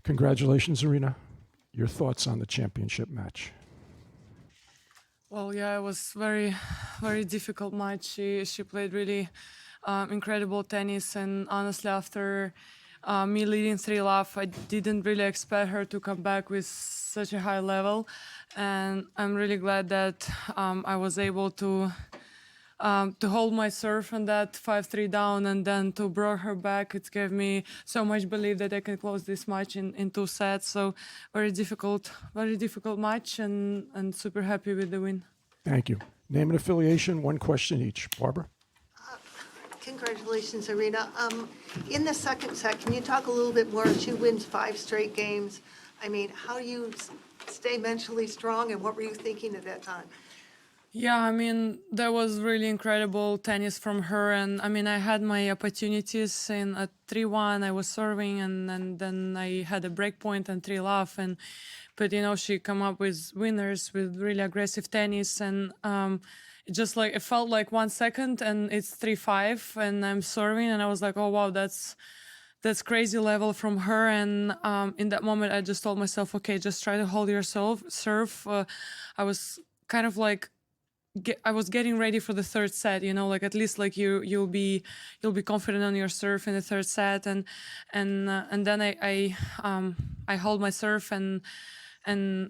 Congratulations, Aryna. Your thoughts on the championship match? Well, yeah, it was very difficult match. She played really incredible tennis, and honestly, after me leading 3-love, I didn't really expect her to come back with such a high level, and I'm really glad that I was able to hold my serve on that 5-3 down and then to bring her back. It gave me so much belief that I can close this match in 2 sets. So very difficult match, and super happy with the win. Thank you. Name and affiliation, one question each. Barbara? Congratulations, Aryna. In the second set, can you talk a little bit more? She wins 5 straight games. I mean, how do you stay mentally strong, and what were you thinking at that time? Yeah, I mean, that was really incredible tennis from her. And I mean, I had my opportunities in at 3-1, I was serving, and then I had a break point and 3-love. But, you know, she come up with winners with really aggressive tennis. And it just like, it felt like 1 second and it's 3-5 and I'm serving. And I was like, oh, wow, that's crazy level from her. And in that moment, I just told myself, okay, just try to hold yourself, serve. I was kind of like, I was getting ready for the third set, you know, like at least like you'll be confident on your serve in the third set, and then I hold my serve, and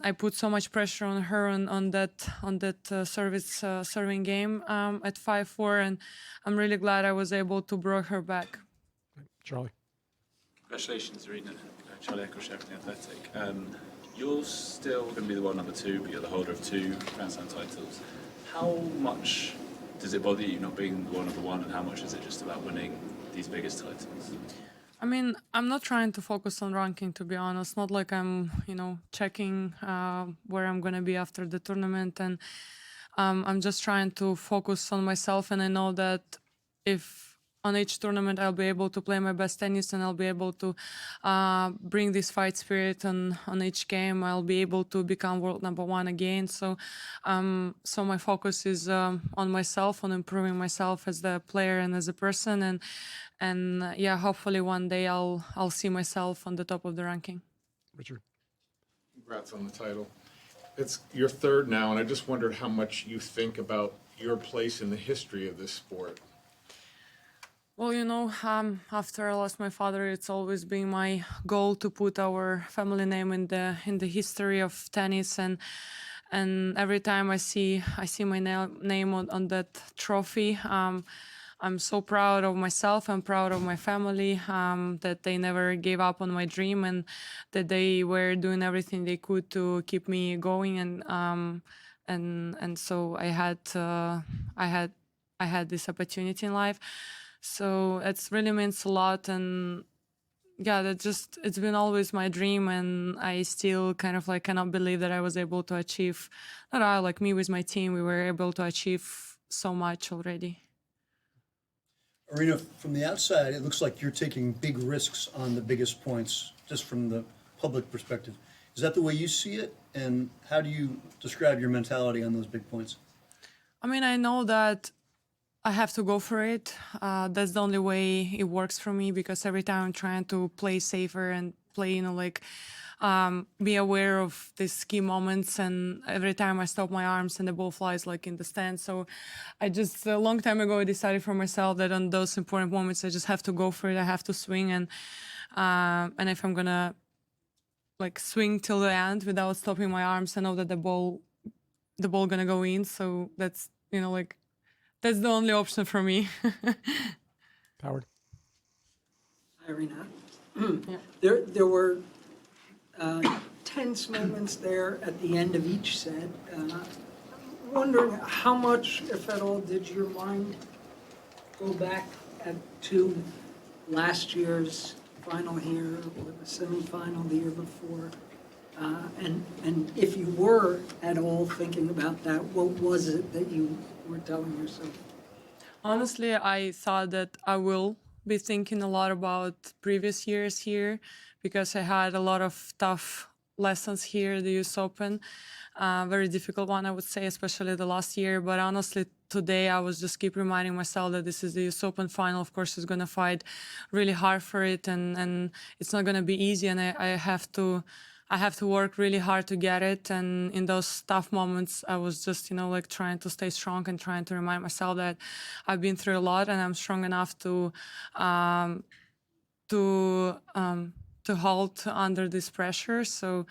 I put so much pressure on her on that serving game at 5-4, and I'm really glad I was able to bring her back. Charlie? Congratulations, Aryna. Charlie Echo, Sheffield Athletic. You're still going to be the world number 2, but you're the holder of 2 Grand Slam titles. How much does it bother you not being the world number 1, and how much is it just about winning these biggest titles? I mean, I'm not trying to focus on ranking, to be honest. Not like I'm, you know, checking where I'm going to be after the tournament. And I'm just trying to focus on myself. And I know that if on each tournament I'll be able to play my best tennis, and I'll be able to bring this fight spirit on each game, I'll be able to become world number 1 again. So my focus is on myself, on improving myself as the player and as a person, and yeah, hopefully one day I'll see myself on the top of the ranking. Richard? Congrats on the title. It's your 3rd now, and I just wondered how much you think about your place in the history of this sport. Well, you know, after I lost my father, it's always been my goal to put our family name in the history of tennis, and every time I see my name on that trophy, I'm so proud of myself. I'm proud of my family, that they never gave up on my dream, and that they were doing everything they could to keep me going. And so I had this opportunity in life. So it really means a lot, and yeah, it's been always my dream, and I still kind of like cannot believe that I was able to achieve, not I, like me with my team, we were able to achieve so much already. Aryna, from the outside, it looks like you're taking big risks on the biggest points, just from the public perspective. Is that the way you see it? And how do you describe your mentality on those big points? I mean, I know that I have to go for it. That's the only way it works for me, because every time I'm trying to play safer and play, you know, like be aware of these key moments, and every time I stop my arms and the ball flies like in the stand. So I just, a long time ago, I decided for myself that on those important moments, I just have to go for it. I have to swing, and if I'm gonna like swing till the end without stopping my arms, I know that the ball gonna go in. So that's, you know, like, that's the only option for me. Howard? Aryna, Yeah. there were tense moments there at the end of each set. Wondering how much, if at all, did your mind go back to last year's final here, or the semifinal the year before? And if you were at all thinking about that, what was it that you were telling yourself? Honestly, I thought that I will be thinking a lot about previous years here, because I had a lot of tough lessons here, the US Open. Very difficult one, I would say, especially the last year. But honestly, today I was just keep reminding myself that this is the US Open final. Of course, it's going to fight really hard for it, and it's not going to be easy. And I have to work really hard to get it. And in those tough moments, I was just, like trying to stay strong and trying to remind myself that I've been through a lot and I'm strong enough to hold under this pressure. So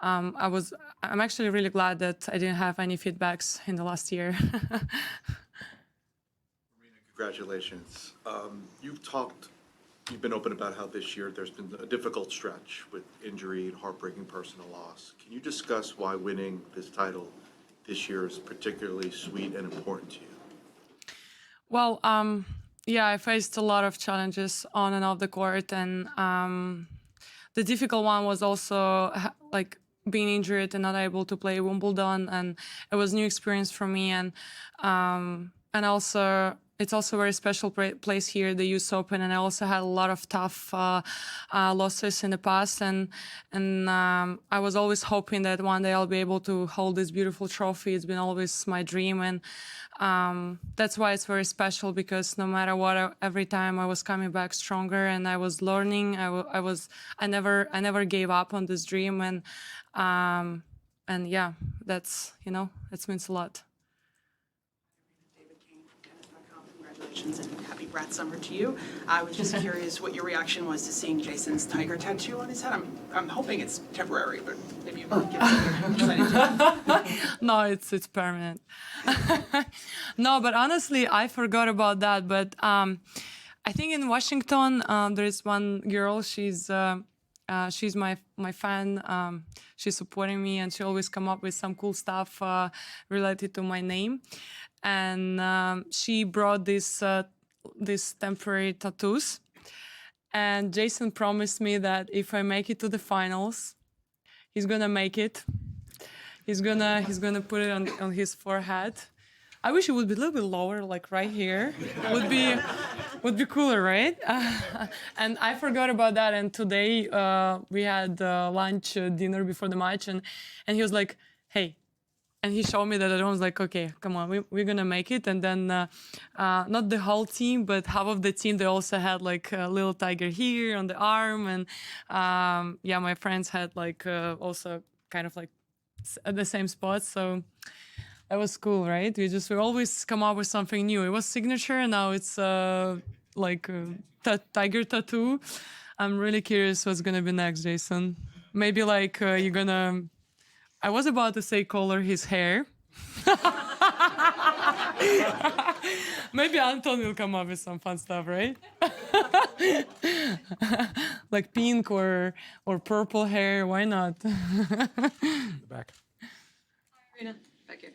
I'm actually really glad that I didn't have any feedbacks in the last year. Congratulations. You've been open about how this year there's been a difficult stretch with injury and heartbreaking personal loss. Can you discuss why winning this title this year is particularly sweet and important to you? Well, yeah, I faced a lot of challenges on and off the court, and the difficult one was also like being injured and not able to play Wimbledon, and it was a new experience for me, and also it's also a very special place here, the US Open, and I also had a lot of tough losses in the past, and I was always hoping that one day I'll be able to hold this beautiful trophy. It's been always my dream, and that's why it's very special, because no matter what, every time I was coming back stronger and I was learning. I never gave up on this dream, and yeah, that's it means a lot. Congratulations and happy brat summer to you. I was just curious what your reaction was to seeing Jason's tiger tattoo on his head. I'm hoping it's temporary, but if you give No, it's permanent. No, but honestly, I forgot about that. But I think in Washington, there is one girl. She's my fan. She's supporting me, and she always come up with some cool stuff related to my name. And she brought these temporary tattoos. And Jason promised me that if I make it to the finals, he's gonna make it. He's gonna put it on his forehead. I wish it would be a little bit lower, like right here. Would be cooler, right? And I forgot about that. And today we had lunch, dinner before the match, and he was like, "Hey." And he showed me that I was like, okay, come on, we're gonna make it. And then not the whole team, but half of the team, they also had like a little tiger here on the arm. And yeah, my friends had like also kind of like at the same spot. So that was cool, right? We always come up with something new. It was signature, and now it's like tiger tattoo. I'm really curious what's gonna be next, Jason. Maybe like you're gonna... I was about to say color his hair. Maybe Anton will come up with some fun stuff, right? Like pink or purple hair, why not? Back. Aryna, back here.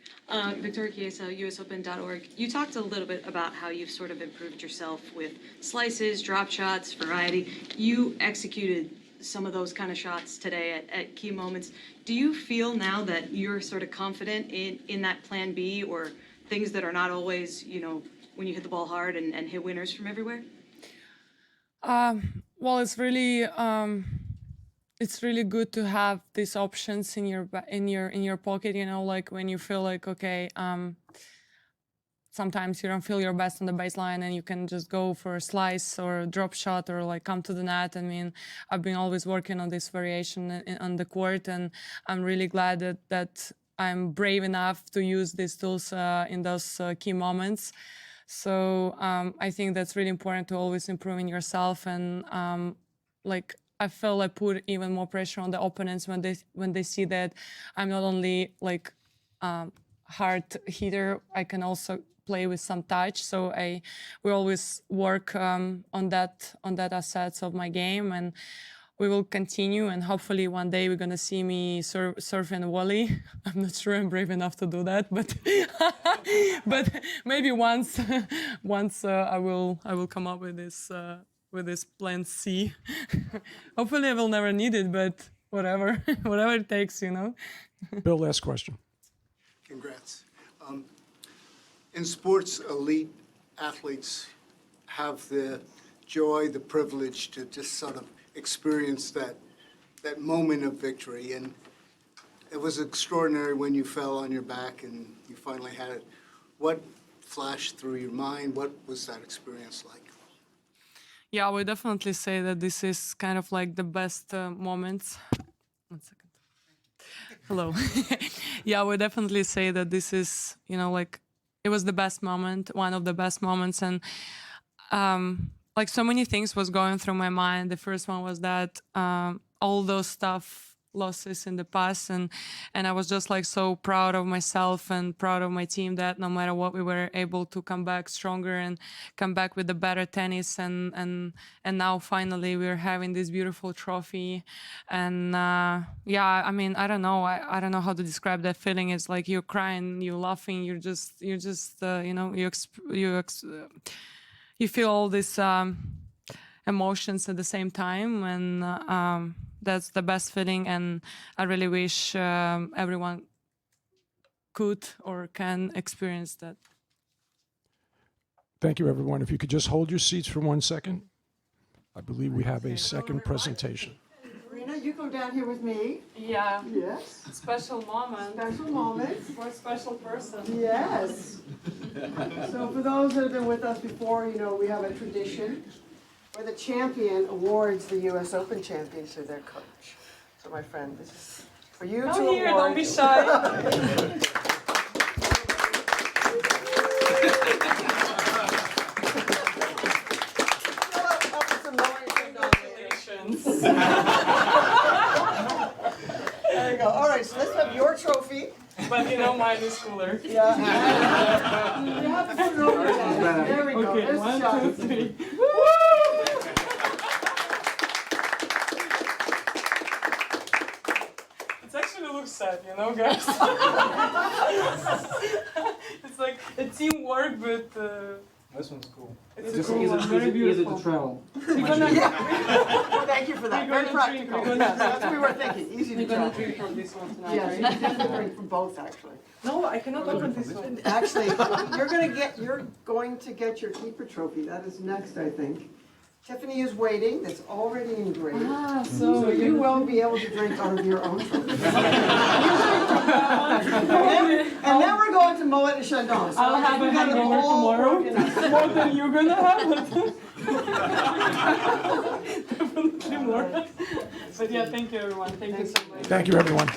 Victoria Chiesa, usopen.org. You talked a little bit about how you've sort of improved yourself with slices, drop shots, variety. You executed some of those kind of shots today at key moments. Do you feel now that you're sort of confident in that plan B, or things that are not always, when you hit the ball hard and hit winners from everywhere? Well, it's really good to have these options in your pocket, like when you feel like, okay, sometimes you don't feel your best on the baseline and you can just go for a slice or a drop shot or like come to the net. I mean, I've been always working on this variation on the court, and I'm really glad that I'm brave enough to use these tools in those key moments. So I think that's really important, to always improve in yourself. And like I feel I put even more pressure on the opponents when they see that I'm not only like hard hitter, I can also play with some touch. So we always work on that assets of my game, and we will continue. And hopefully one day we're gonna see me surf and volley. I'm not sure I'm brave enough to do that, but but maybe once I will come up with this plan C. Hopefully I will never need it, but whatever it takes, Bill, last question. Congrats. In sports, elite athletes have the joy, the privilege to just sort of experience that that moment of victory. And it was extraordinary when you fell on your back and you finally had it. What flashed through your mind? What was that experience like? Yeah, I would definitely say that this is kind of like the best moments. 1 second. Hello. Yeah, I would definitely say that this is, like, it was the best moment, one of the best moments. And like so many things was going through my mind. The first one was that all those losses in the past, and I was just like so proud of myself and proud of my team that no matter what, we were able to come back stronger and come back with the better tennis, and now finally we're having this beautiful trophy. And yeah, I mean, I don't know, I don't know how to describe that feeling. It's like you're crying, you're laughing, you're just you feel all these emotions at the same time, and that's the best feeling. And I really wish everyone could or can experience that. Thank you, everyone. If you could just hold your seats for 1 second. I believe we have a second presentation. Aryna, you come down here with me. Yeah, Yes. special moment Special moment. for a special person. Yes. So for those that have been with us before, we have a tradition where the champion awards the U.S. Open champions to their coach. So my friend, this is for you to Come here, award. don't be shy. There you go. All right, so let's have your trophy. But mine is cooler. Yeah. You have to put it over there. There we go. Okay, There's the 1, shot. 2, 3. It actually looks sad, guys. It's like a teamwork, but This one's cool. it's cool and very beautiful. Easy to travel. Thank you for that. We're Very gonna drink, practical. we're gonna- Yes, that's what we were thinking. Easy to We're gonna try. drink from this one tonight, Yes, you right? can drink from both, actually. No, I cannot open this one. Actually, you're going to get your keeper trophy. That is next, I think. Tiffany is waiting. That's already engraved. So you will be able to drink out of your own trophy. And then we're going to Moet and Chandon. So I'll have we a got it hangover all tomorrow. organized. More than you're gonna have it. Definitely more. But yeah, thank you everyone. Thank you so much. Thank you, everyone.